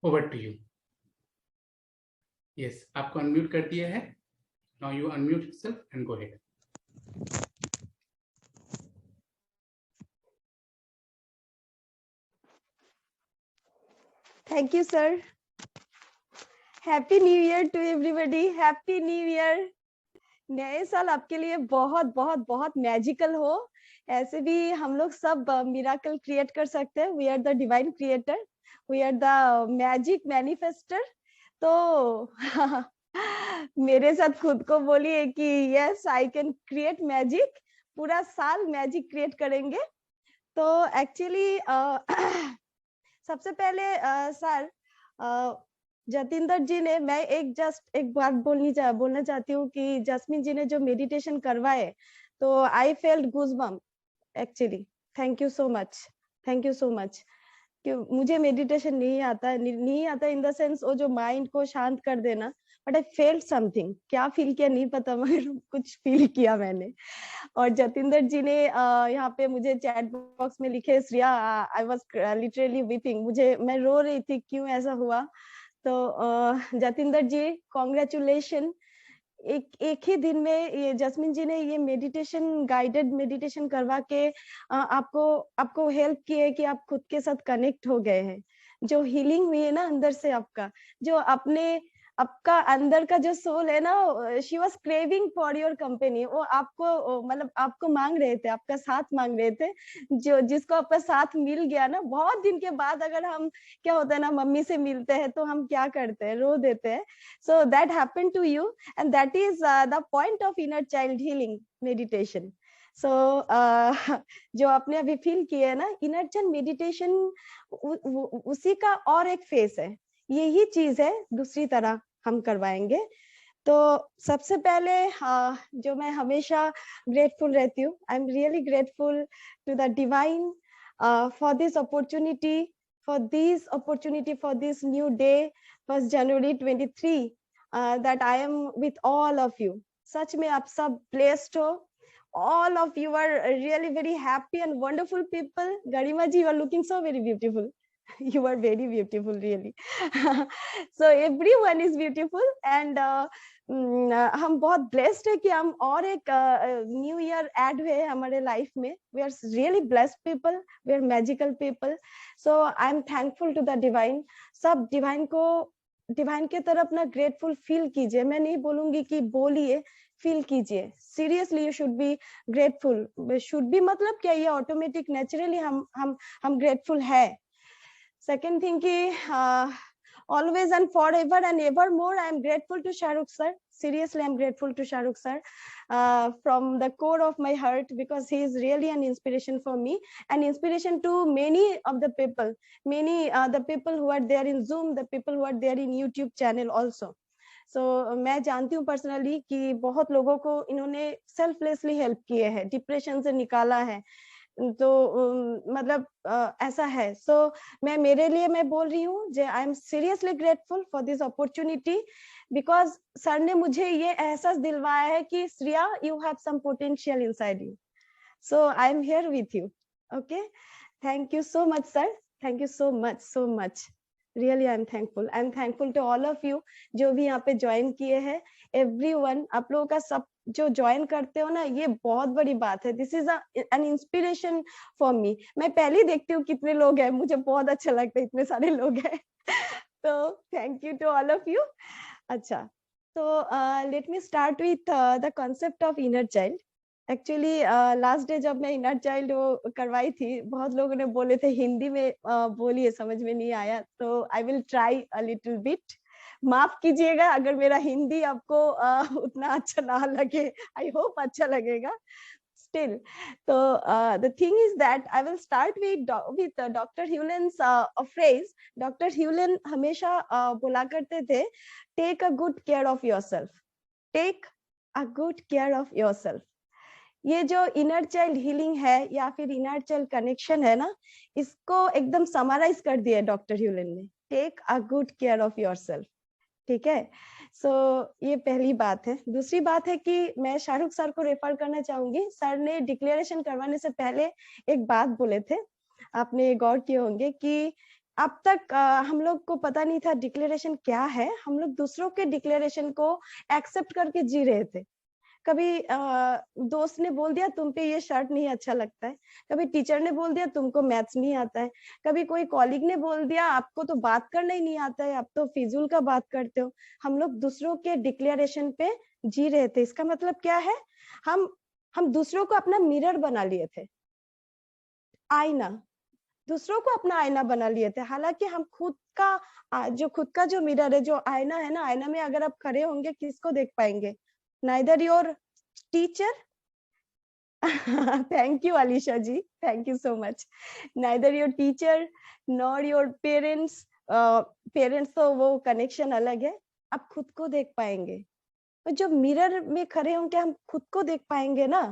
Over to you. Yes, आपको unmute कर दिया है। Now you unmute yourself and go ahead. Thank you, sir. Happy New Year to everybody. Happy New Year. नए साल आपके लिए बहुत बहुत बहुत मैजिकल हो। ऐसे भी हम लोग सब मिराकल क्रिएट कर सकते हैं। We are the divine creator, we are the magic manifester. तो मेरे साथ खुद को बोलिए कि yes I can create magic. पूरा साल मैजिक क्रिएट करेंगे। तो एक्चुअली सबसे पहले सर जतिंदर जी ने, मैं एक बात बोलना चाहती हूँ कि जस्मिन जी ने जो मेडिटेशन करवाए, तो I felt goosebump actually. Thank you so much, thank you so much. कि मुझे मेडिटेशन नहीं आता इन द सेंस वो जो माइंड को शांत कर देना, बट आई फेल्ट समथिंग। क्या फील किया नहीं पता, मगर कुछ फील किया मैंने। और जतिंदर जी ने यहाँ पे मुझे चैट बॉक्स में लिखे, Shreya I was literally weeping, मैं रो रही थी, क्यों ऐसा हुआ। तो जतिंदर जी कॉन्ग्रेचुलेशन। एक ही दिन में ये जस्मिन जी ने ये मेडिटेशन, गाइडेड मेडिटेशन करवा के आपको हेल्प की है कि आप खुद के साथ कनेक्ट हो गए हैं। जो हीलिंग हुई है ना अंदर से, जो आपका अंदर का जो सोल है ना, she was craving for your company. वो आपको मतलब आपको मांग रहे थे, आपका साथ मांग रहे थे। जिसको आपका साथ मिल गया ना, बहुत दिन के बाद अगर हम, क्या होता है ना, मम्मी से मिलते हैं तो हम क्या करते हैं, रो देते हैं। So that happened to you and that is the point of inner child healing meditation. So जो आपने अभी फील किया है ना, इनर चाइल्ड मेडिटेशन, उसी का और एक फेस है। यही चीज है, दूसरी तरह हम करवाएंगे। तो सबसे पहले जो मैं हमेशा ग्रेटफुल रहती हूँ, I am really grateful to the divine for this opportunity, for this new day, 1st January 23, that I am with all of you. सच में आप सब blessed हो। All of you are really very happy and wonderful people. Garima ji, you are looking so very beautiful. You are very beautiful, really. So everyone is beautiful and हम बहुत blessed है कि हम और एक न्यू ईयर ऐड हुए हमारे life में। We are really blessed people, we are magical people. So I am thankful to the divine. सब डिवाइन के तरफ ना ग्रेटफुल फील कीजिए। मैं नहीं बोलूंगी कि बोलिए, फील कीजिए। Seriously you should be grateful. Should be मतलब क्या, ये ऑटोमेटिक नेचुरली हम ग्रेटफुल है। सेकेंड थिंग की always and forever and evermore I am grateful to Shahrukh sir. Seriously, I am grateful to Shahrukh sir from the core of my heart, because he is really an inspiration for me and inspiration to many of the people, the people who are there in Zoom, the people who are there in YouTube channel also. So मैं जानती हूँ personally कि बहुत लोगों को इन्होंने selflessly help किए हैं, डिप्रेशन से निकाला है। तो मतलब ऐसा है। सो मेरे लिए मैं बोल रही हूँ जे I am seriously grateful for this opportunity, because sir ने मुझे ये एहसास दिलवाया है कि Shreya you have some potential inside you. So I am here with you. Okay, thank you so much sir, thank you so much. Really I am thankful to all of you जो भी यहाँ पे ज्वाइन किए हैं। Everyone, आप लोगों का सब जो ज्वाइन करते हो ना, ये बहुत बड़ी बात है। This is an inspiration for me. मैं पहले ही देखती हूँ कितने लोग हैं, मुझे बहुत अच्छा लगता है इतने सारे लोग हैं। तो thank you to all of you. अच्छा, तो let me start with the concept of inner child. Actually last day जब मैं इनर चाइल्ड करवाई थी, बहुत लोगों ने बोले थे हिंदी में बोलिए, समझ में नहीं आया, तो I will try a little bit. माफ कीजिएगा अगर मेरा हिंदी आपको उतना अच्छा ना लगे, आई होप अच्छा लगेगा स्टिल। तो the thing is that I will start with Dr. Hewlett's phrase. Dr. Hewlett हमेशा बोला करते थे, take a good care of yourself, take a good care of yourself. ये जो इनर चाइल्ड हीलिंग है या फिर इनर चाइल्ड कनेक्शन है ना, इसको एकदम समराइज कर दिया डॉक्टर ह्यूलेट ने, take a good care of yourself. ठीक है, सो ये पहली बात है। दूसरी बात है कि मैं शाहरुख सर को रेफर करना चाहूंगी। सर ने डिक्लेरेशन करवाने से पहले एक बात बोले थे, आपने गौर किए होंगे कि अब तक हम लोग को पता नहीं था डिक्लेरेशन क्या है, हम लोग दूसरों के डिक्लेरेशन को एक्सेप्ट करके जी रहे थे। कभी दोस्त ने बोल दिया तुम पे ये शर्ट नहीं अच्छा लगता है, कभी टीचर ने बोल दिया तुमको मैथ्स नहीं आता है, कभी कोई कॉलीग ने बोल दिया आपको तो बात करना ही नहीं आता है, आप तो फिजूल का बात करते हो। हम लोग दूसरों के डिक्लेरेशन पे जी रहे थे। इसका मतलब क्या है, हम दूसरों को अपना मिरर बना लिए थे, आईना, दूसरों को अपना आईना बना लिए थे। हालांकि हम खुद का जो मिरर है, जो आईना है ना, आईना में अगर आप खड़े होंगे किसको देख पाएंगे? Neither your teacher thank you Alisha ji, thank you so much. Neither your teacher nor your parents. Parents तो वो कनेक्शन अलग है, आप खुद को देख पाएंगे। तो जब मिरर में खड़े होंगे हम खुद को देख पाएंगे ना,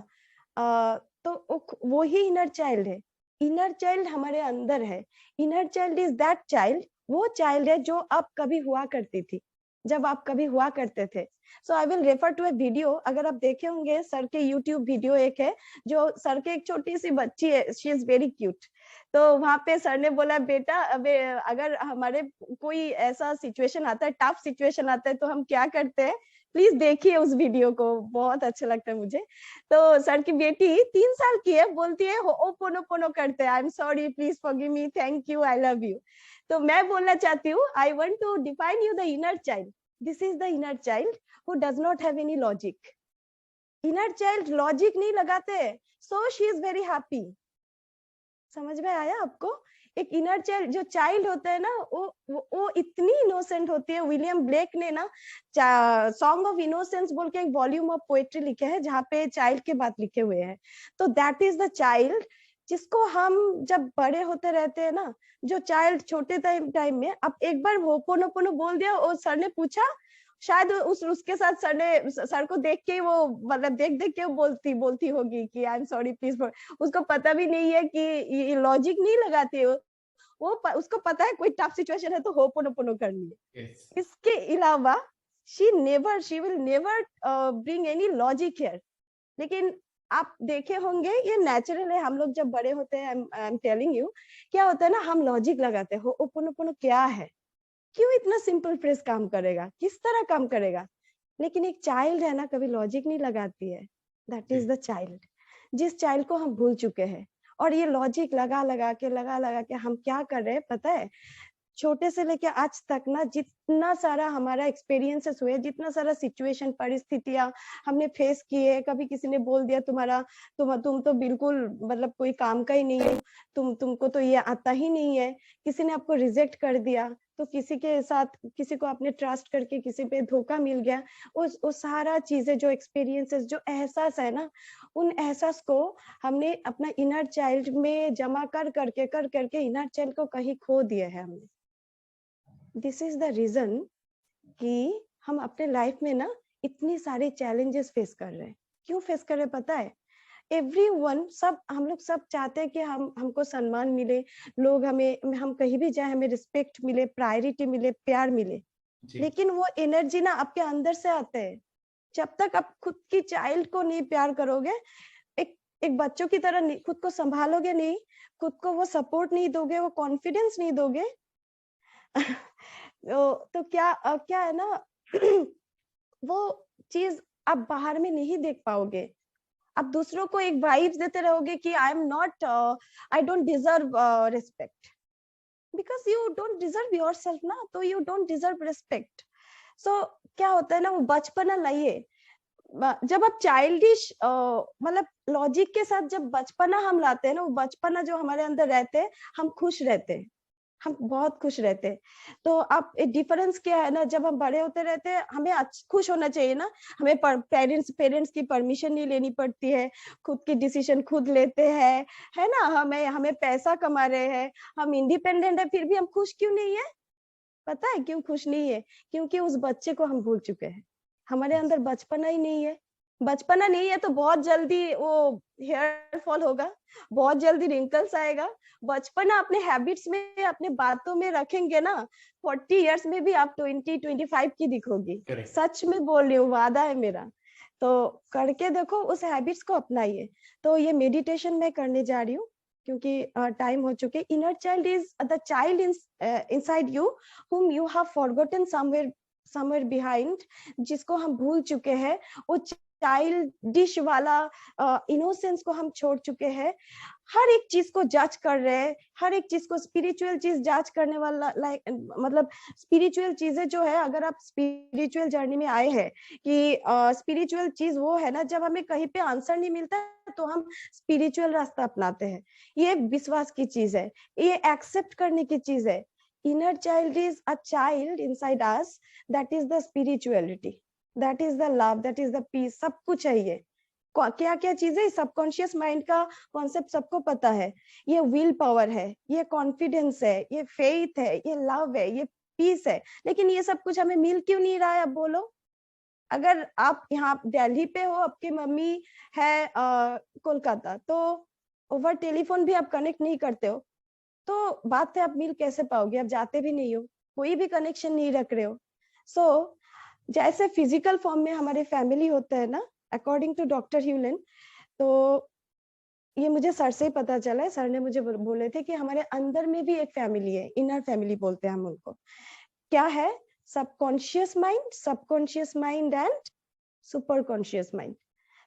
तो वो ही इनर चाइल्ड है। इनर चाइल्ड हमारे अंदर है। Inner child is that child, वो चाइल्ड है जो अब कभी हुआ करती थी, जब आप कभी हुआ करते थे। So I will refer to a video, अगर आप देखे होंगे सर के यूट्यूब वीडियो एक है, जो सर के एक छोटी सी बच्ची है, शी इज वेरी क्यूट। तो वहां पे सर ने बोला बेटा अबे अगर हमारे कोई ऐसा सिचुएशन आता है, टफ सिचुएशन आता है, तो हम क्या करते हैं, प्लीज देखिए उस वीडियो को, बहुत अच्छा लगता है मुझे। तो सर की बेटी 3 साल की है, बोलती है ओपोनोपोनो करते हैं, I am sorry, please forgive me, thank you, I love you. तो मैं बोलना चाहती हूँ, I want to define you the inner child. This is the inner child who does not have any logic. Inner child logic नहीं लगाते, so she is very happy. समझ में आया आपको? एक इनर चाइल्ड, जो चाइल्ड होता है ना, वो इतनी इनोसेंट होती है। विलियम ब्लेक ने ना सॉन्ग ऑफ इनोसेंस बोल के एक वॉल्यूम ऑफ पोएट्री लिखे है, जहाँ पे चाइल्ड के बात लिखे हुए हैं। तो दैट इज द चाइल्ड जिसको हम जब बड़े होते रहते हैं ना, जो चाइल्ड छोटे टाइम में, अब एक बार होपोनोपोनो बोल दिया और सर ने पूछा, शायद उसके साथ सर को देख के वो, मतलब देख देख के वो बोलती होगी कि आई एम सॉरी प्लीज। उसको पता भी नहीं है कि ये लॉजिक नहीं लगाती है उसको पता है कोई टफ सिचुएशन है तो होपोनोपोनो करनी है। इसके अलावा she will never bring any logic here। लेकिन आप देखे होंगे ये नेचुरल है, हम लोग जब बड़े होते हैं, आई एम टेलिंग यू, क्या होता है ना, हम लॉजिक लगाते हैं, होपोनोपोनो क्या है, क्यों इतना सिंपल फ्रेज काम करेगा, किस तरह काम करेगा। लेकिन एक चाइल्ड है ना, कभी लॉजिक नहीं लगाती है। दैट इज द चाइल्ड, जिस चाइल्ड को हम भूल चुके हैं। और ये लॉजिक लगा लगा के हम क्या कर रहे हैं पता है? छोटे से लेके आज तक ना, जितना सारा हमारा एक्सपीरियंसेस हुए, जितना सारा सिचुएशन, परिस्थितियां हमने फेस किए, कभी किसी ने बोल दिया तुम तो बिल्कुल मतलब कोई काम का ही नहीं है, तुमको तो ये आता ही नहीं है, किसी ने आपको रिजेक्ट कर दिया, तो किसी के साथ, किसी को आपने ट्रस्ट करके किसी पे धोखा मिल गया, वो सारा चीजें, जो एक्सपीरियंसेस, जो एहसास है ना, उन एहसास को हमने अपना इनर चाइल्ड में जमा कर करके इनर चाइल्ड को कहीं खो दिए है हमने। दिस इज द रीजन कि हम अपने लाइफ में ना इतनी सारे चैलेंजेस फेस कर रहे हैं। क्यों फेस कर रहे हैं पता है? एवरीवन, हम लोग सब चाहते हैं कि हमको सम्मान मिले, लोग हम कहीं भी जाए हमें रिस्पेक्ट मिले, प्रायोरिटी मिले, प्यार मिले। लेकिन वो एनर्जी ना आपके अंदर से आते हैं। जब तक आप खुद की चाइल्ड को नहीं प्यार करोगे, एक बच्चों की तरह खुद को संभालोगे नहीं, खुद को वो सपोर्ट नहीं दोगे, वो कॉन्फिडेंस नहीं दोगे, तो क्या है ना, वो चीज आप बाहर में नहीं देख पाओगे। आप दूसरों को एक वाइब्स देते रहोगे कि I don't deserve respect, because you don't deserve yourself ना, तो यू डोंट डिजर्व रिस्पेक्ट। सो क्या होता है ना, वो बचपना लाइए। जब आप चाइल्डिश मतलब लॉजिक के साथ जब बचपना हम लाते हैं ना, वो बचपना जो हमारे अंदर रहते हैं, हम खुश रहते हैं, हम बहुत खुश रहते हैं। तो आप डिफरेंस क्या है ना, जब हम बड़े होते रहते हैं, हमें खुश होना चाहिए ना, हमें पेरेंट्स की परमिशन नहीं लेनी पड़ती है, खुद की डिसीजन खुद लेते हैं, है ना, हमें पैसा कमा रहे हैं, हम इंडिपेंडेंट है, फिर भी हम खुश क्यों नहीं है? पता है क्यों खुश नहीं है? क्योंकि उस बच्चे को हम भूल चुके हैं। हमारे अंदर बचपना ही नहीं है। बचपना नहीं है तो बहुत जल्दी वो हेयर फॉल होगा, बहुत जल्दी रिंकल्स आएगा। बचपना अपने हैबिट्स में, अपने बातों में रखेंगे ना, 40 इयर्स में भी आप 20-25 की दिखोगी। सच में बोल रही हूँ, वादा है मेरा। तो करके देखो, उस हैबिट्स को अपनाइए। तो ये मेडिटेशन मैं करने जा रही हूँ। क्योंकि टाइम हो चुके। Inner child is the child inside you whom you have forgotten somewhere behind, जिसको हम भूल चुके हैं। वो चाइल्डिश वाला इनोसेंस को हम छोड़ चुके हैं। हर एक चीज को जज कर रहे हैं, हर एक चीज को स्पिरिचुअल चीज जज करने वाला, लाइक मतलब स्पिरिचुअल चीजें जो है, अगर आप स्पिरिचुअल जर्नी में आए हैं कि स्पिरिचुअल चीज वो है ना, जब हमें कहीं पे आंसर नहीं मिलता है तो हम स्पिरिचुअल रास्ता अपनाते हैं। ये विश्वास की चीज है, ये एक्सेप्ट करने की चीज है। Inner child is a child inside us, that is the spirituality, that is the love, that is the peace. सब कुछ है ये। क्या क्या चीजें सबकॉन्शियस माइंड का कॉन्सेप्ट सबको पता है। ये विल पावर है, ये कॉन्फिडेंस है, ये फेथ है, ये लव है, ये पीस है। लेकिन ये सब कुछ हमें मिल क्यों नहीं रहा है? अब बोलो। अगर आप यहाँ दिल्ली पे हो, आपकी मम्मी है कोलकाता, तो ओवर टेलीफोन भी आप कनेक्ट नहीं करते हो, तो बात है आप मिल कैसे पाओगे? आप जाते भी नहीं हो, कोई भी कनेक्शन नहीं रख रहे हो। सो जैसे फिजिकल फॉर्म में हमारे फैमिली होता है ना, अकॉर्डिंग टू डॉक्टर ह्यूलन, तो ये मुझे सर से ही पता चला है। सर ने मुझे बोले थे कि हमारे अंदर में भी एक फैमिली है, इनर फैमिली बोलते हैं हम उनको। क्या है? Subconscious mind and super conscious mind.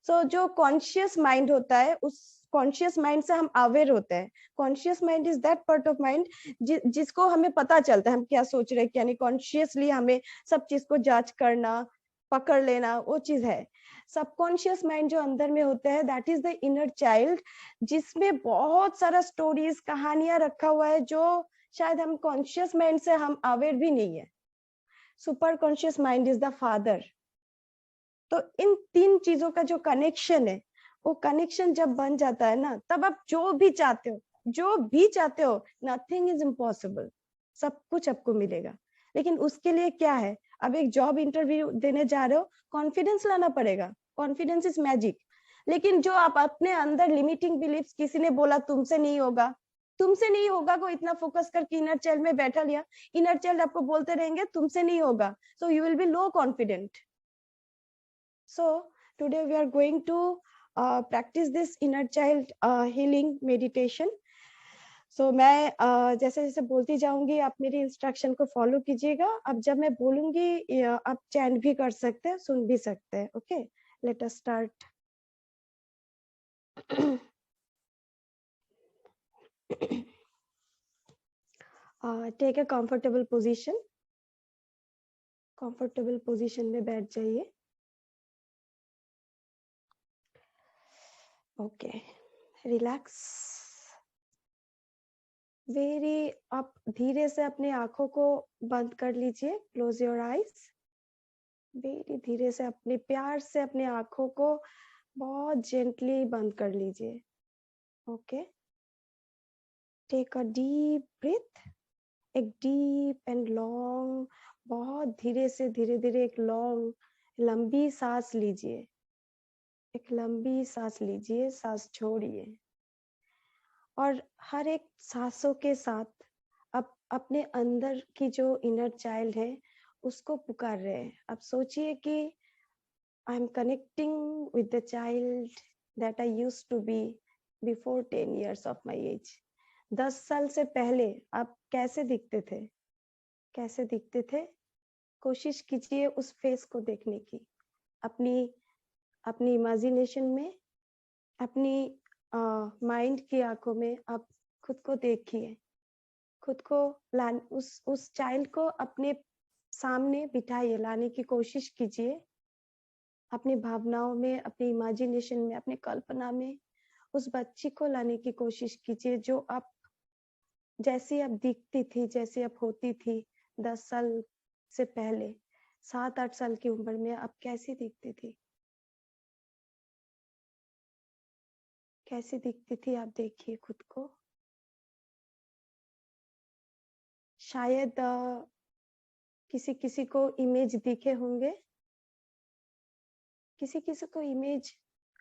So जो कॉन्शियस माइंड होता है, उस कॉन्शियस माइंड से हम अवेयर होते हैं। Conscious mind is that part of mind जिसको हमें पता चलता है हम क्या सोच रहे हैं, यानी कॉन्शियसली हमें सब चीज को जांच करना, पकड़ लेना, वो चीज है। सबकॉन्शियस माइंड जो अंदर में होता है, that is the inner child, जिसमें बहुत सारा स्टोरीज, कहानियां रखा हुआ है जो शायद हम कॉन्शियस माइंड से हम अवेयर भी नहीं है। Super conscious mind is the father. तो इन तीन चीजों का जो कनेक्शन है, वो कनेक्शन जब बन जाता है ना, तब आप जो भी चाहते हो, जो भी चाहते हो, नथिंग इज इम्पॉसिबल। सब कुछ आपको मिलेगा। लेकिन उसके लिए क्या है? अब एक जॉब इंटरव्यू देने जा रहे हो, कॉन्फिडेंस लाना पड़ेगा। Confidence is magic. लेकिन जो आप अपने अंदर लिमिटिंग बिलीफ्स, किसी ने बोला तुमसे नहीं होगा, तुमसे नहीं होगा को इतना फोकस करके इनर चाइल्ड में बैठा लिया, इनर चाइल्ड आपको बोलते रहेंगे तुमसे नहीं होगा, so you will be low confident. So today we are going to practice this inner child healing meditation. So मैं जैसे जैसे बोलती जाऊंगी, आप मेरी इंस्ट्रक्शन को फॉलो कीजिएगा। अब जब मैं बोलूंगी आप चैंट भी कर सकते हैं, सुन भी सकते हैं। Okay, let us start. Take a comfortable position. Comfortable position में बैठ जाइए। Okay, relax. आप धीरे से अपने आंखों को बंद कर लीजिए। Close your eyes. वेरी धीरे से, अपने प्यार से अपने आंखों को बहुत जेंटली बंद कर लीजिए। Okay, take a deep breath. एक डीप एंड लॉन्ग, बहुत धीरे से धीरे धीरे एक लॉन्ग लंबी सांस लीजिए। एक लंबी सांस लीजिए, सांस छोड़िए। और हर एक सांसों के साथ आप अपने अंदर की जो इनर चाइल्ड है उसको पुकार रहे हैं। आप सोचिए कि I am connecting with the child that I used to be before 10 years of my age. 10 साल से पहले आप कैसे दिखते थे? कैसे दिखते थे? कोशिश कीजिए उस फेस को देखने की। अपनी अपनी इमेजिनेशन में, अपनी माइंड की आंखों में आप खुद को देखिए। खुद को उस चाइल्ड को अपने सामने बिठाइए, लाने की कोशिश कीजिए। अपनी भावनाओं में, अपनी इमेजिनेशन में, अपनी कल्पना में उस बच्ची को लाने की कोशिश कीजिए, जो आप, जैसी आप दिखती थी, जैसी आप होती थी 10 साल से पहले। 7-8 साल की उम्र में आप कैसी दिखती थी? कैसी दिखती थी? आप देखिए खुद को। शायद किसी किसी को इमेज दिखे होंगे, किसी किसी को इमेज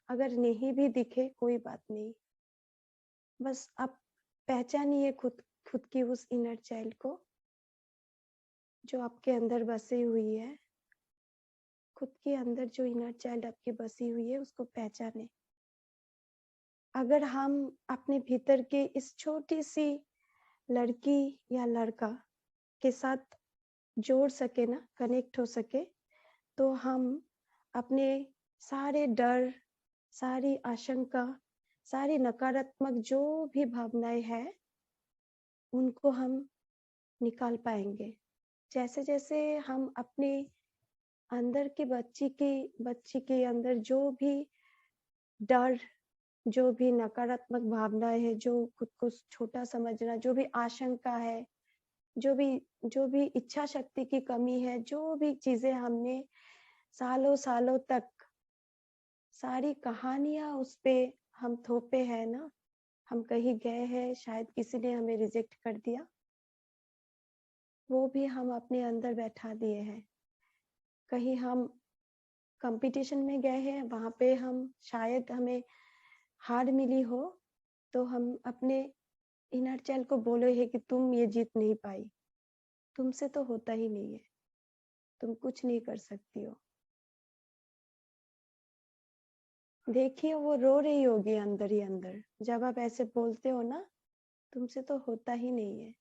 अगर नहीं भी दिखे कोई बात नहीं। बस आप पहचानिए खुद खुद की उस इनर चाइल्ड को जो आपके अंदर बसी हुई है। खुद के अंदर जो इनर चाइल्ड आपकी बसी हुई है उसको पहचाने। अगर हम अपने भीतर के इस छोटी सी लड़की या लड़का के साथ जोड़ सके ना, कनेक्ट हो सके, तो हम अपने सारे डर, सारी आशंका, सारी नकारात्मक जो भी भावनाएं हैं, उनको हम निकाल पाएंगे। जैसे जैसे हम अपने अंदर की बच्ची के अंदर जो भी डर, जो भी नकारात्मक भावनाएं है, जो खुद को छोटा समझना, जो भी आशंका है, जो भी इच्छा शक्ति की कमी है, जो भी चीजें हमने सालों सालों तक सारी कहानियां उस पे हम थोपे हैं ना, हम कहीं गए हैं, शायद किसी ने हमें रिजेक्ट कर दिया, वो भी हम अपने अंदर बैठा दिए हैं। कहीं हम कंपटीशन में गए हैं, वहां पे हम शायद हमें हार मिली हो, तो हम अपने इनर चाइल्ड को बोले है कि तुम ये जीत नहीं पाई, तुमसे तो होता ही नहीं है, तुम कुछ नहीं कर सकती हो। देखिए वो रो रही होगी अंदर ही अंदर, जब आप ऐसे बोलते हो ना, तुमसे तो होता ही नहीं है,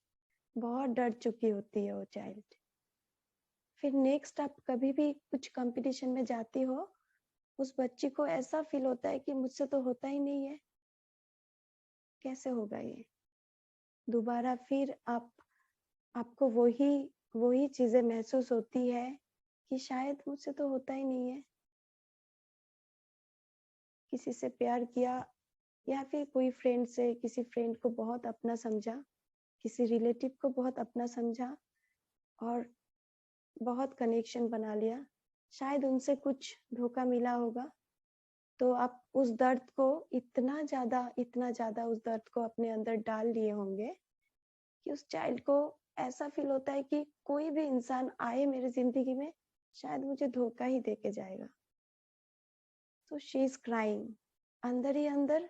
बहुत डर चुकी होती है वो चाइल्ड। फिर नेक्स्ट आप कभी भी कुछ कंपटीशन में जाती हो, उस बच्ची को ऐसा फील होता है कि मुझसे तो होता ही नहीं है, कैसे होगा ये। दोबारा फिर आपको वही चीजें महसूस होती है कि शायद मुझसे तो होता ही नहीं है। किसी से प्यार किया या फिर कोई फ्रेंड से, किसी फ्रेंड को बहुत अपना समझा, किसी रिलेटिव को बहुत अपना समझा और बहुत कनेक्शन बना लिया, शायद उनसे कुछ धोखा मिला होगा, तो आप उस दर्द को इतना ज्यादा उस दर्द को अपने अंदर डाल लिए होंगे कि उस चाइल्ड को ऐसा फील होता है कि कोई भी इंसान आए मेरी जिंदगी में, शायद मुझे धोखा ही देके जाएगा। तो शी इज क्राइंग अंदर ही अंदर,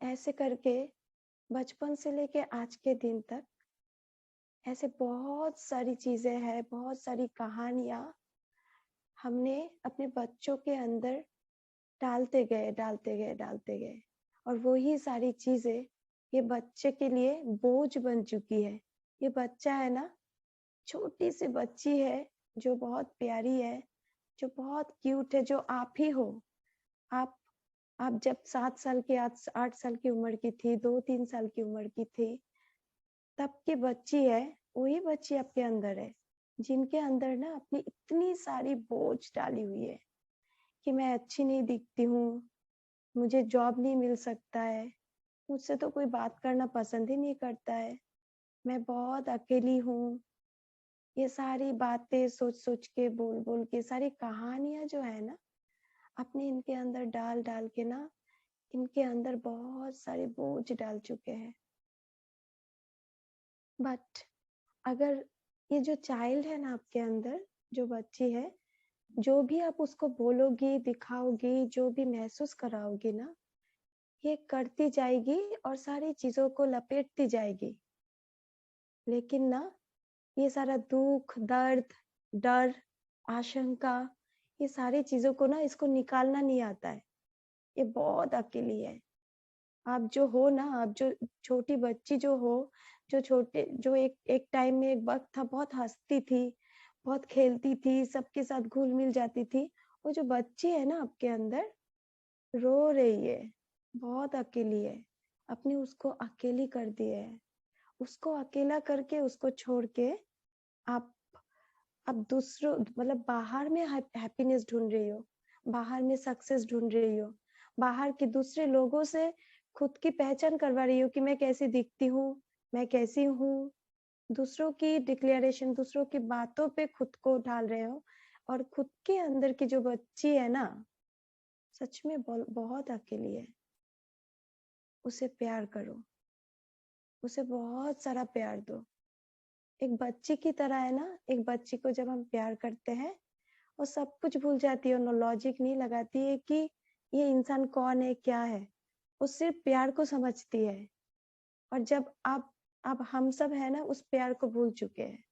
ऐसे करके बचपन से लेके आज के दिन तक ऐसे बहुत सारी चीजें हैं, बहुत सारी कहानियां हमने अपने बच्चों के अंदर डालते गए और वही सारी चीजें ये बच्चे के लिए बोझ बन चुकी है। ये बच्चा है ना, छोटी सी बच्ची है जो बहुत प्यारी है, जो बहुत क्यूट है, जो आप ही हो। आप जब 7 साल की 8 साल की उम्र की थी, 2-3 साल की उम्र की थी, तब की बच्ची है, वही बच्ची आपके अंदर है, जिनके अंदर ना अपनी इतनी सारी बोझ डाली हुई है कि मैं अच्छी नहीं दिखती हूँ, मुझे जॉब नहीं मिल सकता है, मुझसे तो कोई बात करना पसंद ही नहीं करता है, मैं बहुत अकेली हूँ। ये सारी बातें सोच सोच के, बोल बोल के, सारी कहानियां जो है ना, अपने इनके अंदर डाल डाल के ना, इनके अंदर बहुत सारे बोझ डाल चुके हैं। बट अगर ये जो चाइल्ड है ना आपके अंदर, जो बच्ची है, जो भी आप उसको बोलोगी, दिखाओगी, जो भी महसूस कराओगी ना, ये करती जाएगी और सारी चीजों को लपेटती जाएगी। लेकिन ना ये सारा दुख, दर्द, डर, आशंका, ये सारी चीजों को ना इसको निकालना नहीं आता है। ये बहुत अकेली है। आप जो हो ना, आप जो छोटी बच्ची जो हो, जो एक टाइम में, एक वक्त था, बहुत हंसती थी, बहुत खेलती थी, सबके साथ घुल मिल जाती थी, वो जो बच्ची है ना आपके अंदर, रो रही है, बहुत अकेली है, अपने उसको अकेली कर दिए है। उसको अकेला करके, उसको छोड़ के आप दूसरों, मतलब बाहर में हैप्पीनेस ढूंढ रही हो, बाहर में सक्सेस ढूंढ रही हो, बाहर के दूसरे लोगों से खुद की पहचान करवा रही हो कि मैं कैसी दिखती हूँ, मैं कैसी हूँ। दूसरों की डिक्लेरेशन, दूसरों की बातों पे खुद को ढाल रहे हो, और खुद के अंदर की जो बच्ची है ना, सच में बहुत अकेली है। उसे प्यार करो, उसे बहुत सारा प्यार दो। एक बच्ची की तरह है ना, एक बच्ची को जब हम प्यार करते हैं, वो सब कुछ भूल जाती है, नो लॉजिक नहीं लगाती है कि ये इंसान कौन है, क्या है, वो सिर्फ प्यार को समझती है। और जब आप, अब हम सब है ना, उस प्यार को भूल चुके हैं।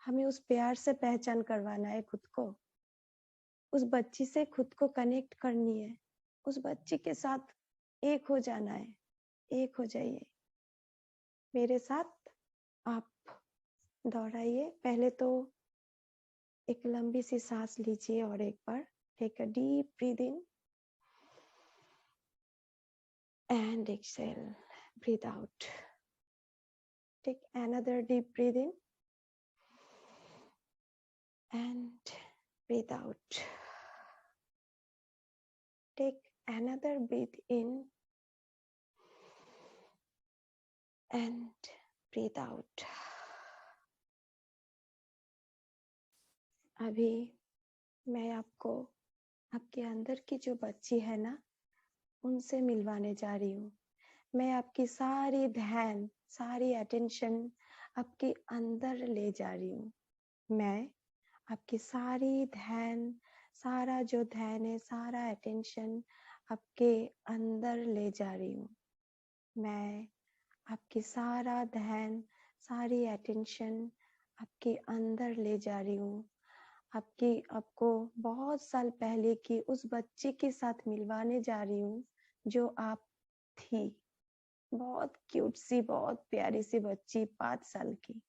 हमें उस प्यार से पहचान करवाना है खुद को, उस बच्ची से खुद को कनेक्ट करनी है, उस बच्ची के साथ एक हो जाना है, एक हो जाइए। मेरे साथ आप दोहराइए। पहले तो एक लंबी सी सांस लीजिए और एक बार take a deep breath in and exhale, breathe out. Take another deep breath in and breathe out. Take another breath in and breathe out. अभी मैं आपको आपके अंदर की जो बच्ची है ना, उनसे मिलवाने जा रही हूँ। मैं आपकी सारी ध्यान, सारी अटेंशन आपके अंदर ले जा रही हूँ। मैं आपकी सारी ध्यान, सारा जो ध्यान है, सारा अटेंशन आपके अंदर ले जा रही हूँ। मैं आपकी सारा ध्यान, सारी अटेंशन आपके अंदर ले जा रही हूँ। आपको बहुत साल पहले की उस बच्ची के साथ मिलवाने जा रही हूँ जो आप थी। बहुत क्यूट सी, बहुत प्यारी सी बच्ची, 5 साल की।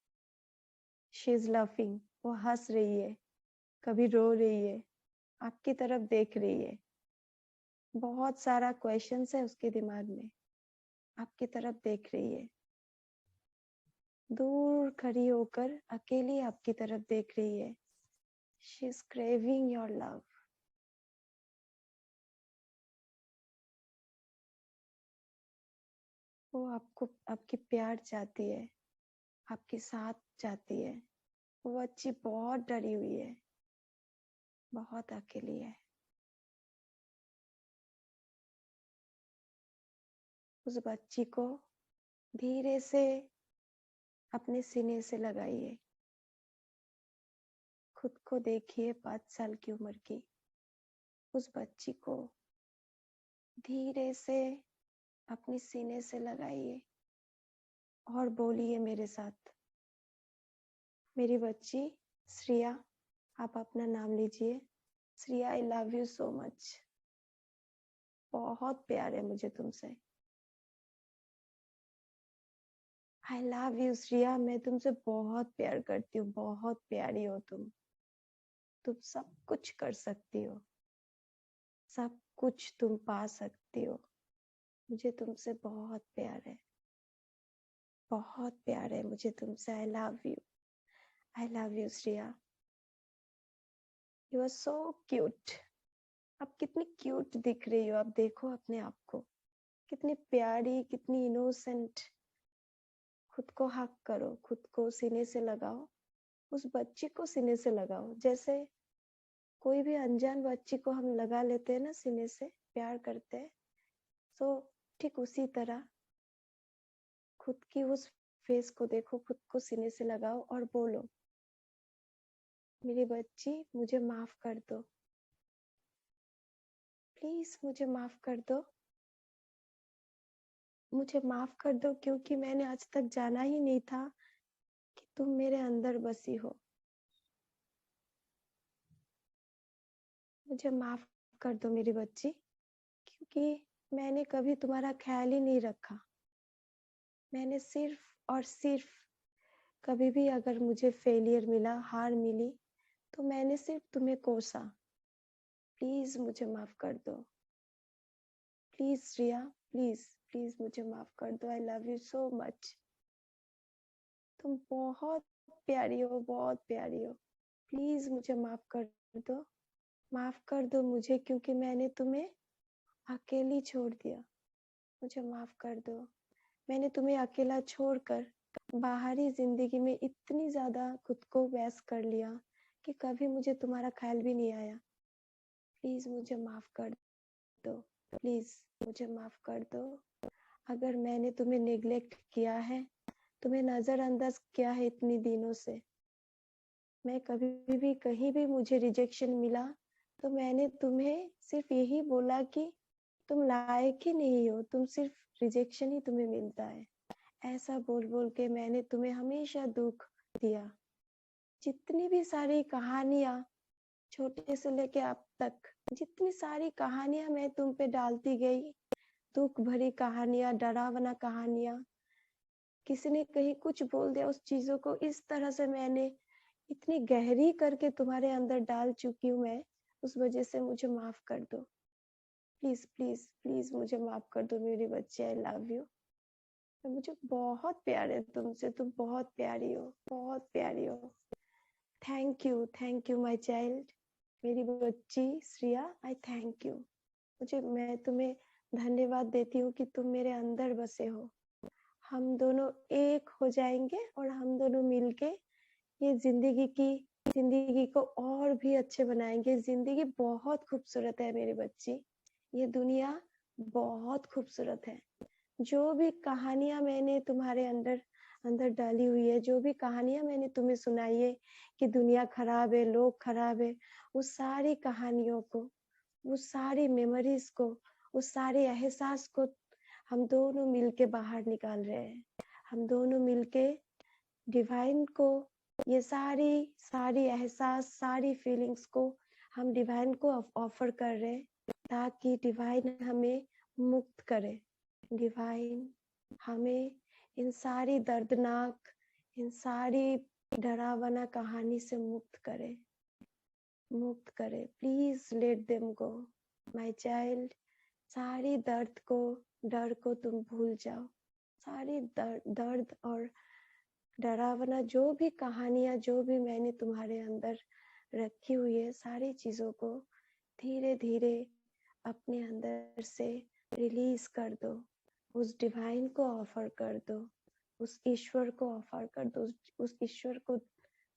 शी इज लविंग, वो हंस रही है, कभी रो रही है, आपकी तरफ देख रही है। बहुत सारा क्वेश्चंस है उसके दिमाग में, आपकी तरफ देख रही है। दूर खड़ी होकर अकेली आपकी तरफ देख रही है। She is craving your love. वो आपको, आपकी प्यार चाहती है, आपके साथ चाहती है। वो बच्ची बहुत डरी हुई है, बहुत अकेली है। उस बच्ची को धीरे से अपने सीने से लगाइए। खुद को देखिए, 5 साल की उम्र की उस बच्ची को धीरे से अपने सीने से लगाइए और बोलिए मेरे साथ। मेरी बच्ची श्रिया, आप अपना नाम लीजिए। श्रिया, आई लव यू सो मच। बहुत प्यार है मुझे तुमसे। आई लव यू श्रिया, मैं तुमसे बहुत प्यार करती हूँ, बहुत प्यारी हो तुम सब कुछ कर सकती हो, सब कुछ तुम पा सकती हो। मुझे तुमसे बहुत प्यार है, बहुत प्यार है मुझे तुमसे। I love you, I love you Shriya. You are so cute. आप कितनी क्यूट दिख रही हो, आप देखो अपने आप को, कितनी प्यारी, कितनी इनोसेंट। खुद को हक करो, खुद को सीने से लगाओ, उस बच्ची को सीने से लगाओ। जैसे कोई भी अनजान बच्ची को हम लगा लेते हैं ना सीने से, प्यार करते हैं, तो ठीक उसी तरह खुद की उस फेस को देखो, खुद को सीने से लगाओ और बोलो, मेरी बच्ची मुझे माफ कर दो, प्लीज मुझे माफ कर दो, मुझे माफ कर दो, क्योंकि मैंने आज तक जाना ही नहीं था कि तुम मेरे अंदर बसी हो। मुझे माफ कर दो मेरी बच्ची, क्योंकि मैंने कभी तुम्हारा ख्याल ही नहीं रखा। मैंने सिर्फ और सिर्फ, कभी भी अगर मुझे फेलियर मिला, हार मिली, तो मैंने सिर्फ तुम्हें कोसा। प्लीज मुझे माफ कर दो, प्लीज श्रिया, प्लीज प्लीज मुझे माफ कर दो। आई लव यू सो मच। तुम बहुत प्यारी हो, बहुत प्यारी हो। प्लीज मुझे माफ कर दो, माफ कर दो मुझे, क्योंकि मैंने तुम्हें अकेली छोड़ दिया। मुझे माफ कर दो, मैंने तुम्हें अकेला छोड़कर बाहरी जिंदगी में इतनी ज्यादा खुद को व्यस्त कर लिया कि कभी मुझे तुम्हारा ख्याल भी नहीं आया। प्लीज मुझे माफ कर दो, प्लीज मुझे माफ कर दो। अगर मैंने तुम्हें नेग्लेक्ट किया है, तुम्हें नजरअंदाज किया है इतनी दिनों से, मैं कभी भी कहीं भी मुझे रिजेक्शन मिला, तो मैंने तुम्हें सिर्फ यही बोला कि तुम लायक ही नहीं हो, तुम सिर्फ रिजेक्शन ही तुम्हें मिलता है। ऐसा बोल बोल के मैंने तुम्हें हमेशा दुख दिया। जितनी भी सारी कहानियां, छोटे से लेके अब तक, जितनी सारी कहानियां मैं तुम पे डालती गई, दुख भरी कहानियां, डरावना कहानियां, किसी ने कहीं कुछ बोल दिया, उस चीजों को इस तरह से मैंने इतनी गहरी करके तुम्हारे अंदर डाल चुकी हूँ मैं, उस वजह से मुझे माफ कर दो। प्लीज प्लीज प्लीज मुझे माफ कर दो मेरे बच्चे। आई लव यू। मुझे बहुत प्यार है तुमसे, तुम बहुत प्यारी हो, बहुत प्यारी हो। थैंक यू माय चाइल्ड, मेरी बच्ची श्रिया। आई थैंक यू। मैं तुम्हें धन्यवाद देती हूँ कि तुम मेरे अंदर बसे हो। हम दोनों एक हो जाएंगे और हम दोनों मिलके ये जिंदगी को और भी अच्छे बनाएंगे। जिंदगी बहुत खूबसूरत है मेरी बच्ची, ये दुनिया बहुत खूबसूरत है। जो भी कहानियां मैंने तुम्हारे अंदर अंदर डाली हुई है, जो भी कहानियां मैंने तुम्हें सुनाई है कि दुनिया खराब है, लोग खराब है, उस सारी कहानियों को, उस सारी मेमोरीज को, उस सारे एहसास को हम दोनों मिलके बाहर निकाल रहे हैं। हम दोनों मिलके डिवाइन को ये सारी सारी एहसास, सारी फीलिंग्स को हम डिवाइन को ऑफर कर रहे हैं, ताकि डिवाइन हमें मुक्त करे। डिवाइन हमें इन सारी दर्दनाक, इन सारी डरावना कहानी से मुक्त करे, मुक्त करे। Please let them go my child. सारी डर को तुम भूल जाओ। सारी दर्द और डरावना जो भी कहानियां, जो भी मैंने तुम्हारे अंदर रखी हुई है, सारी चीजों को धीरे धीरे अपने अंदर से रिलीज कर दो। उस डिवाइन को ऑफर कर दो, उस ईश्वर को ऑफर कर दो, उस ईश्वर को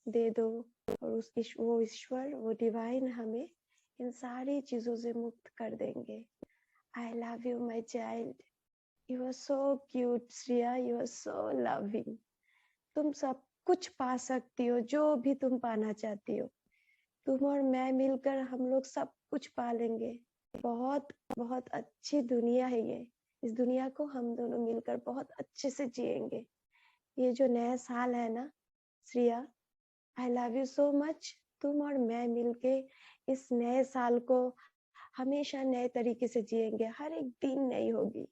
दे दो, और वो ईश्वर, वो डिवाइन हमें इन सारी चीजों से मुक्त कर देंगे। I love you my child, you are so cute Shriya, you are so loving. तुम सब कुछ पा सकती हो, जो भी तुम पाना चाहती हो। तुम और मैं मिलकर हम लोग सब कुछ पा लेंगे। बहुत बहुत अच्छी दुनिया है ये। इस दुनिया को हम दोनों मिलकर बहुत अच्छे से जिएंगे। ये जो नया साल है ना श्रिया, आई लव यू सो मच। तुम और मैं मिलके इस नए साल को हमेशा नए तरीके से जिएंगे। हर एक दिन नई होगी,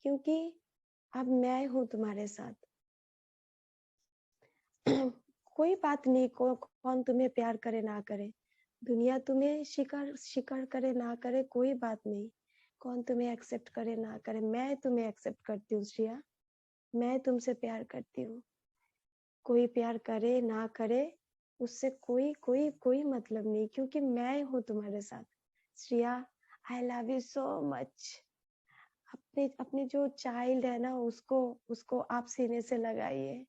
क्योंकि अब मैं हूँ तुम्हारे साथ। कोई बात नहीं कौन तुम्हें प्यार करे ना करे, दुनिया तुम्हें स्वीकार करे ना करे, कोई बात नहीं। कौन तुम्हें एक्सेप्ट करे ना करे, मैं तुम्हें एक्सेप्ट करती हूँ श्रिया। मैं तुमसे प्यार करती हूँ। कोई प्यार करे ना करे, उससे कोई कोई कोई मतलब नहीं, क्योंकि मैं हूँ तुम्हारे साथ। श्रिया, आई लव यू सो मच। अपने अपने जो चाइल्ड है ना, उसको आप सीने से लगाइए,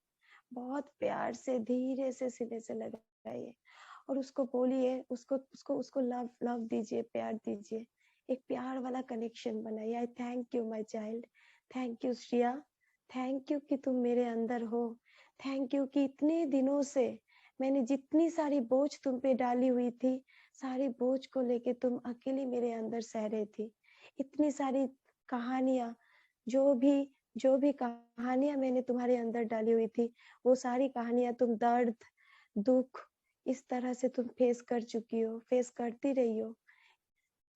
बहुत प्यार से, धीरे से सीने से लगाइए, और उसको बोलिए, उसको उसको उसको लव लव दीजिए, प्यार दीजिए। एक प्यार वाला कनेक्शन बनाइए। आई thank you my child. Thank you Shriya. Thank you कि तुम मेरे अंदर हो। थैंक यू कि इतने दिनों से मैंने जितनी सारी बोझ तुम पे डाली हुई थी, सारी बोझ को लेके तुम अकेली मेरे अंदर सह रही थी। इतनी सारी कहानियां, जो भी कहानियां मैंने तुम्हारे अंदर डाली हुई थी, वो सारी कहानियां तुम दर्द, दुख, इस तरह से तुम फेस कर चुकी हो, फेस करती रही हो।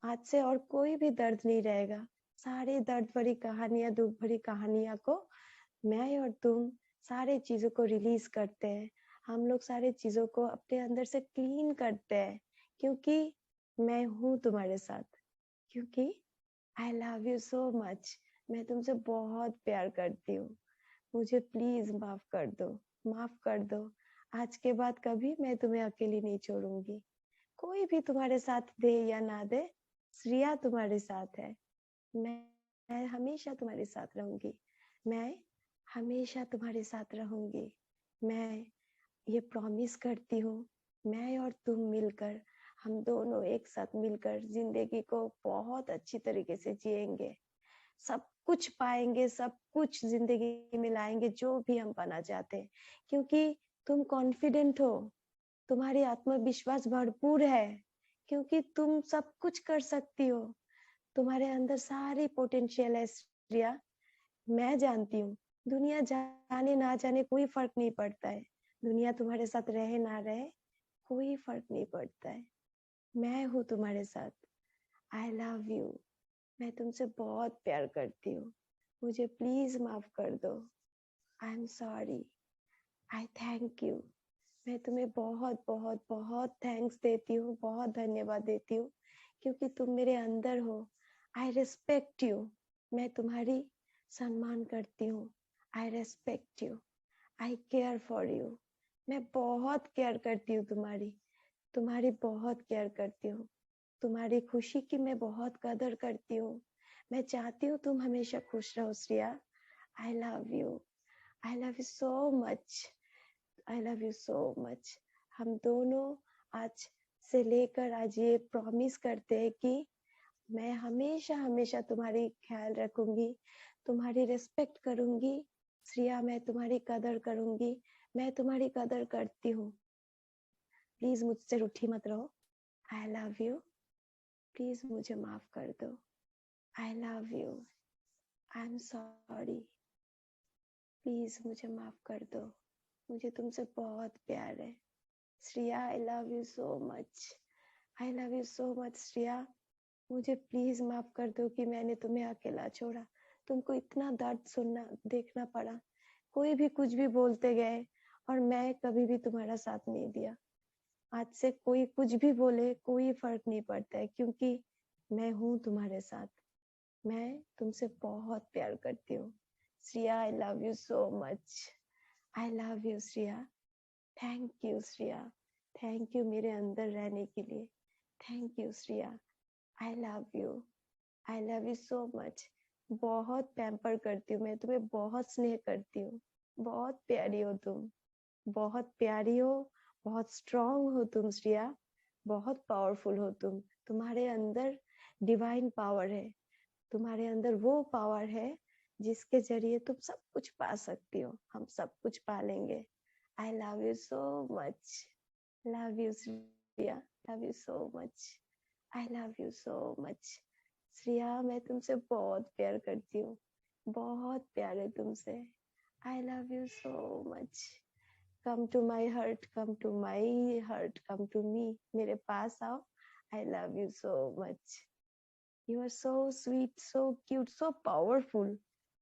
आज से और कोई भी दर्द नहीं रहेगा। सारी दर्द भरी कहानियां, दुख भरी कहानियां को मैं और तुम सारे चीजों को रिलीज करते हैं। हम लोग सारे चीजों को अपने अंदर से क्लीन करते हैं, क्योंकि मैं हूँ तुम्हारे साथ, क्योंकि आई लव यू सो मच। मैं तुमसे बहुत प्यार करती हूँ। मुझे प्लीज माफ कर दो, माफ कर दो। आज के बाद कभी मैं तुम्हें अकेली नहीं छोड़ूंगी। कोई भी तुम्हारे साथ दे या ना दे, श्रिया तुम्हारे साथ है। मैं हमेशा तुम्हारे साथ रहूंगी। मैं हमेशा तुम्हारे साथ रहूंगी। मैं ये प्रॉमिस करती हूँ। मैं और तुम मिलकर, हम दोनों एक साथ मिलकर जिंदगी को बहुत अच्छी तरीके से जिएंगे। सब कुछ पाएंगे, सब कुछ जिंदगी में लाएंगे, जो भी हम पाना चाहते हैं, क्योंकि तुम कॉन्फिडेंट हो, तुम्हारी आत्मविश्वास भरपूर है, क्योंकि तुम सब कुछ कर सकती हो। तुम्हारे अंदर सारी पोटेंशियल है श्रिया। मैं जानती हूँ, दुनिया जाने ना जाने कोई फर्क नहीं पड़ता है। दुनिया तुम्हारे साथ रहे ना रहे, कोई फर्क नहीं पड़ता है। मैं हूँ तुम्हारे साथ। आई लव यू। मैं तुमसे बहुत प्यार करती हूँ, मुझे प्लीज माफ कर दो। आई am sorry, I thank you. मैं तुम्हें बहुत बहुत बहुत थैंक्स देती हूँ, बहुत धन्यवाद देती हूँ, क्योंकि तुम मेरे अंदर हो। आई रिस्पेक्ट यू, मैं तुम्हारी सम्मान करती हूँ। आई respect you, I care for you, मैं बहुत केयर करती हूँ तुम्हारी बहुत केयर करती हूँ। तुम्हारी खुशी की मैं बहुत कदर करती हूँ। मैं चाहती हूँ तुम हमेशा खुश रहो श्रेया। आई love you, I love you so much, I love you so much. हम दोनों आज से लेकर आज ये प्रॉमिस करते हैं कि मैं हमेशा हमेशा तुम्हारी ख्याल रखूंगी, तुम्हारी रिस्पेक्ट करूंगी श्रेया, मैं तुम्हारी कदर करूंगी, मैं तुम्हारी कदर करती हूँ। प्लीज मुझसे रूठी मत रहो। आई लव यू, प्लीज मुझे माफ कर दो। आई love you, I am sorry, please मुझे माफ कर दो, मुझे तुमसे बहुत प्यार है श्रेया। आई love you so much, I love you so much Shreya. मुझे प्लीज माफ कर दो कि मैंने तुम्हें अकेला छोड़ा, तुमको इतना दर्द सुनना देखना पड़ा, कोई भी कुछ भी बोलते गए और मैं कभी भी तुम्हारा साथ नहीं दिया। आज से कोई कुछ भी बोले कोई फर्क नहीं पड़ता है, क्योंकि मैं हूँ तुम्हारे साथ। मैं तुमसे बहुत प्यार करती हूँ श्रेया। आई love you so much, I love you Shreya. Thank you Shreya, thank you मेरे अंदर रहने के लिए। Thank you Shreya, I love you, I love you so much. बहुत पैम्पर करती हूँ मैं तुम्हें, बहुत स्नेह करती हूँ। बहुत प्यारी हो तुम, बहुत प्यारी हो, बहुत स्ट्रांग हो तुम श्रेया, बहुत पावरफुल हो तुम। तुम्हारे अंदर डिवाइन पावर है, तुम्हारे अंदर वो पावर है जिसके जरिए तुम सब कुछ पा सकती हो। हम सब कुछ पा लेंगे। आई love you so much, love you Shreya, love you so much, I love you so much Shreya. मैं तुमसे बहुत प्यार करती हूँ, बहुत प्यार है तुमसे। I love you so much. Come to my heart, come to my heart, come to me, मेरे पास आओ। I love you so much. You are so sweet, so cute, so powerful.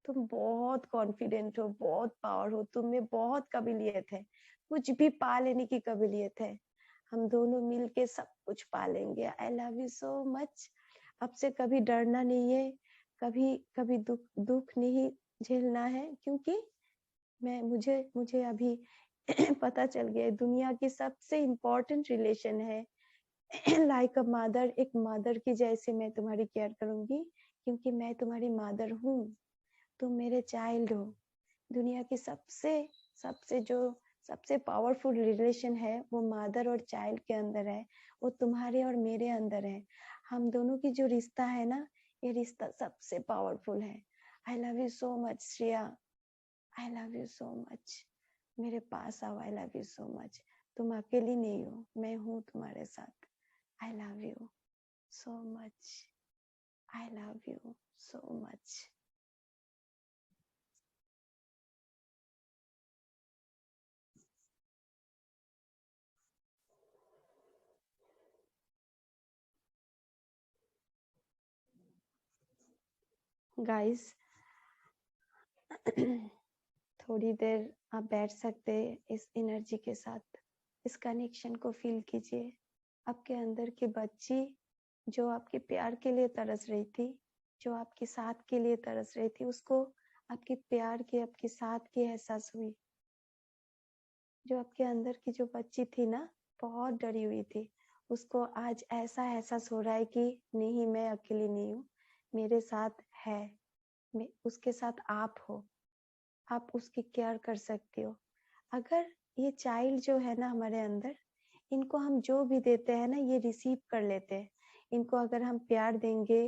तुम बहुत कॉन्फिडेंट हो, बहुत पावर हो तुम में, बहुत काबिलियत है, कुछ भी पा लेने की काबिलियत है। हम दोनों मिलके सब कुछ पा लेंगे। आई लव यू सो मच। अब से कभी डरना नहीं है, कभी कभी दुख दुख नहीं झेलना है, क्योंकि मुझे अभी पता चल गया है दुनिया की सबसे इम्पोर्टेंट रिलेशन है लाइक अ मदर। एक मदर की जैसे मैं तुम्हारी केयर करूंगी, क्योंकि मैं तुम्हारी मदर हूँ, तुम मेरे चाइल्ड हो। दुनिया की सबसे सबसे जो सबसे पावरफुल रिलेशन है वो मदर और चाइल्ड के अंदर है, वो तुम्हारे और मेरे अंदर है। हम दोनों की जो रिश्ता है ना, ये रिश्ता सबसे पावरफुल है। आई love you so much Shreya, I love you so much. मेरे पास आओ, I love you so much. तुम अकेली नहीं हो, मैं हूँ तुम्हारे साथ। आई love you so much, I love you so much. Guys, थोड़ी देर आप बैठ सकते हैं इस एनर्जी के साथ, इस कनेक्शन को फील कीजिए। आपके अंदर की बच्ची जो आपके प्यार के लिए तरस रही थी, जो आपके साथ के लिए तरस रही थी, उसको आपके प्यार की, आपके साथ की एहसास हुई। जो आपके अंदर की जो बच्ची थी ना, बहुत डरी हुई थी, उसको आज ऐसा एहसास हो रहा है कि नहीं, मैं अकेली नहीं हूँ, मेरे साथ है, मैं उसके साथ आप हो, आप उसकी केयर कर सकती हो। अगर ये चाइल्ड जो है ना हमारे अंदर, इनको हम जो भी देते हैं ना, ये रिसीव कर लेते हैं। इनको अगर हम प्यार देंगे,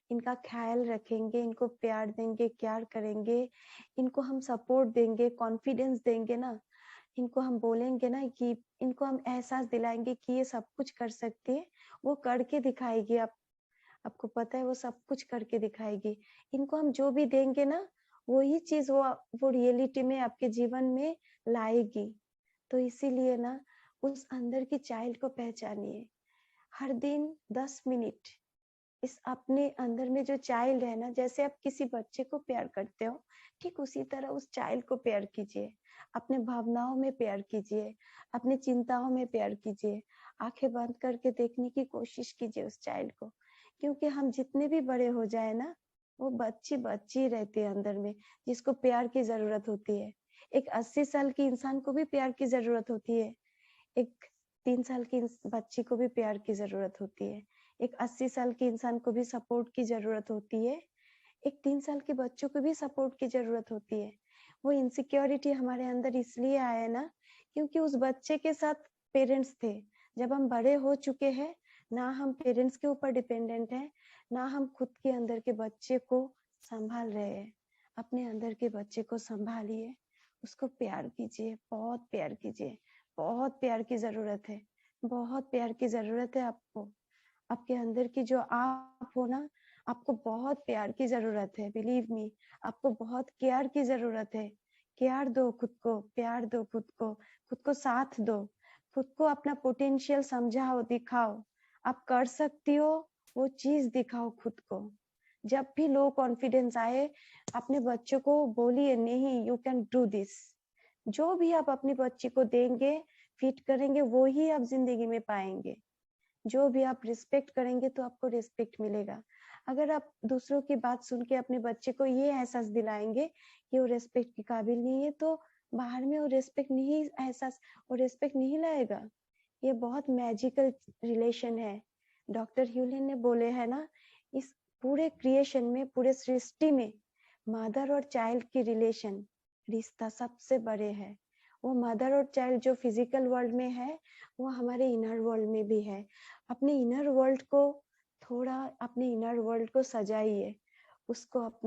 इनका ख्याल रखेंगे, इनको प्यार देंगे, केयर करेंगे, इनको हम सपोर्ट देंगे, कॉन्फिडेंस देंगे ना, इनको हम बोलेंगे ना कि इनको हम एहसास दिलाएंगे कि ये सब कुछ कर सकती है, वो करके दिखाएगी। आपको पता है वो सब कुछ करके दिखाएगी। इनको हम जो भी देंगे ना, वही चीज वो रियलिटी में आपके जीवन में लाएगी। तो इसीलिए ना उस अंदर की चाइल्ड को पहचानिए। हर दिन 10 मिनट इस अपने अंदर में जो चाइल्ड है ना, जैसे आप किसी बच्चे को प्यार करते हो, ठीक उसी तरह उस चाइल्ड को प्यार कीजिए। अपने भावनाओं में प्यार कीजिए, अपनी चिंताओं में प्यार कीजिए। आंखें बंद करके देखने की कोशिश कीजिए उस चाइल्ड को, क्योंकि हम जितने भी बड़े हो जाए ना, वो बच्ची बच्ची रहती है अंदर में, जिसको प्यार की जरूरत होती है। एक 80 साल की इंसान को भी प्यार की जरूरत होती है, एक 3 साल की बच्ची को भी प्यार की जरूरत होती है, एक 80 साल के इंसान को भी सपोर्ट की जरूरत होती है, एक 3 साल के बच्चों को भी सपोर्ट की जरूरत होती है। वो इनसिक्योरिटी हमारे अंदर इसलिए आया ना, क्योंकि उस बच्चे के साथ पेरेंट्स थे। जब हम बड़े हो चुके हैं, ना हम पेरेंट्स के ऊपर डिपेंडेंट हैं, ना हम खुद के अंदर के बच्चे को संभाल रहे हैं। अपने अंदर के बच्चे को संभालिए, उसको प्यार कीजिए, बहुत प्यार कीजिए। बहुत प्यार की जरूरत है, बहुत प्यार की जरूरत है आपको। आपके अंदर की जो आप हो ना, आपको बहुत प्यार की जरूरत है। बिलीव मी, आपको बहुत केयर की जरूरत है। केयर दो खुद को, प्यार दो खुद को साथ दो, खुद को अपना पोटेंशियल समझाओ, दिखाओ। आप कर सकती हो वो चीज दिखाओ खुद को। जब भी लो कॉन्फिडेंस आए, अपने बच्चों को बोलिए, नहीं, यू कैन डू दिस। जो भी आप अपने बच्चे को देंगे, फीड करेंगे, वो ही आप जिंदगी में पाएंगे। जो भी आप रिस्पेक्ट करेंगे तो आपको रिस्पेक्ट मिलेगा। अगर आप दूसरों की बात सुन के अपने बच्चे को ये एहसास दिलाएंगे कि वो रिस्पेक्ट के काबिल नहीं है, तो बाहर में वो रिस्पेक्ट नहीं लाएगा। ये बहुत मैजिकल रिलेशन है। डॉक्टर ह्यूलिन ने बोले है ना, इस पूरे क्रिएशन में, पूरे सृष्टि में मदर और चाइल्ड की रिश्ता सबसे बड़े है। वो मदर और चाइल्ड जो फिजिकल वर्ल्ड में है, वो हमारे इनर वर्ल्ड में भी है। अपने इनर वर्ल्ड को सजाइए, उसको अपने